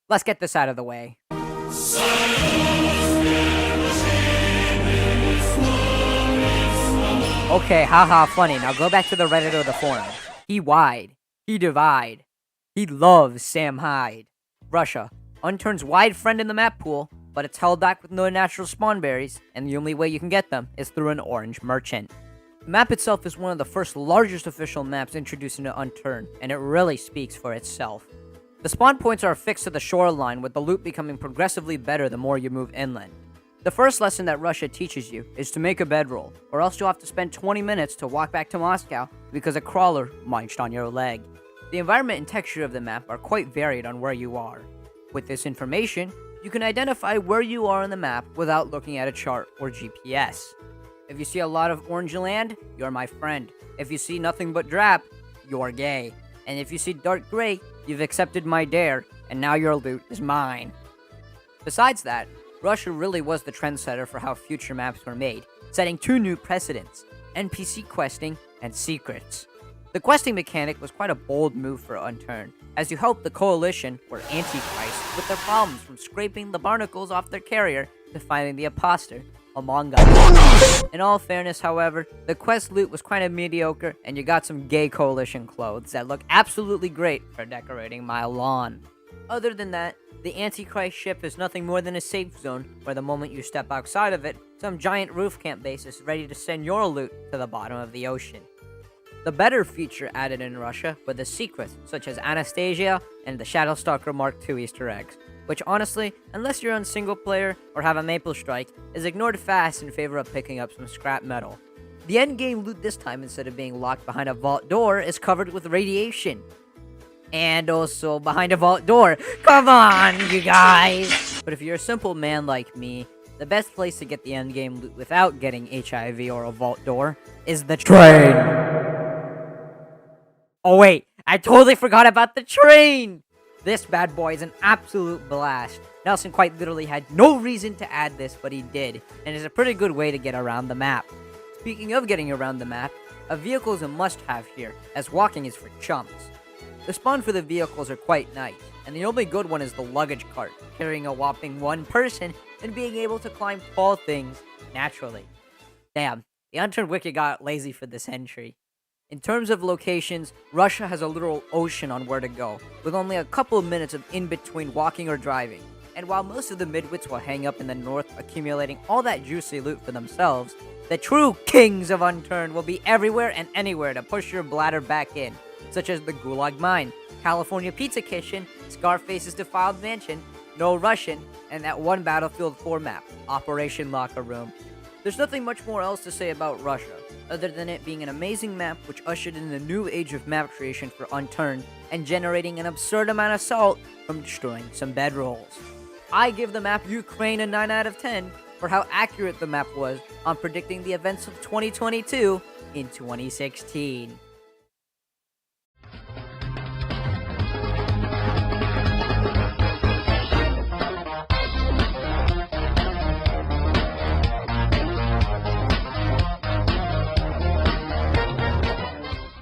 Let's get this out of the way. Okay, haha, funny. Now go back to the Reddit or the forums. He wide. He divide. He loves Sam Hyde. Russia. Unturned's wide friend in the map pool, but it's held back with no natural spawn berries, and the only way you can get them is through an orange merchant. The map itself is one of the first largest official maps introduced into Unturned, and it really speaks for itself. The spawn points are affixed to the shoreline, with the loot becoming progressively better the more you move inland. The first lesson that Russia teaches you is to make a bedroll, or else you'll have to spend 20 minutes to walk back to Moscow because a crawler munched on your leg. The environment and texture of the map are quite varied on where you are. With this information, you can identify where you are on the map without looking at a chart or GPS. If you see a lot of orange land, you're my friend. If you see nothing but drab, you're gay. And if you see dark gray, you've accepted my dare, and now your loot is mine. Besides that, Russia really was the trendsetter for how future maps were made, setting two new precedents: NPC questing and secrets. The questing mechanic was quite a bold move for Unturned, as you helped the Coalition, or Antichrist, with their problems from scraping the barnacles off their carrier to finding the imposter, Among Us. In all fairness, however, the quest loot was kind of mediocre, and you got some gay Coalition clothes that look absolutely great for decorating my lawn. Other than that, the Antichrist ship is nothing more than a safe zone, where the moment you step outside of it, some giant roof camp base is ready to send your loot to the bottom of the ocean. The better feature added in Russia were the secrets, such as Anastasia and the Shadowstalker Mark II Easter eggs, which honestly, unless you're on single player or have a Maple Strike, is ignored fast in favor of picking up some scrap metal. The endgame loot this time, instead of being locked behind a vault door, is covered with radiation. And also behind a vault door. Come on, you guys! But if you're a simple man like me, the best place to get the endgame loot without getting HIV or a vault door is the train! Oh wait, I totally forgot about the train! This bad boy is an absolute blast. Nelson quite literally had no reason to add this, but he did, and is a pretty good way to get around the map. Speaking of getting around the map, a vehicle is a must-have here, as walking is for chumps. The spawn for the vehicles are quite nice, and the only good one is the luggage cart, carrying a whopping one person and being able to climb tall things naturally. Damn, the Unturned Wiki got lazy for this entry. In terms of locations, Russia has a literal ocean on where to go, with only a couple of minutes of in-between walking or driving. And while most of the midwits will hang up in the north accumulating all that juicy loot for themselves, the true kings of Unturned will be everywhere and anywhere to push your bladder back in, such as the Gulag Mine, California Pizza Kitchen, Scarface's Defiled Mansion, No Russian, and that one Battlefield 4 map, Operation Locker Room. There's nothing much more else to say about Russia, other than it being an amazing map which ushered in the new age of map creation for Unturned, and generating an absurd amount of salt from destroying some bedrolls. I give the map Ukraine a 9 out of 10 for how accurate the map was on predicting the events of 2022 in 2016.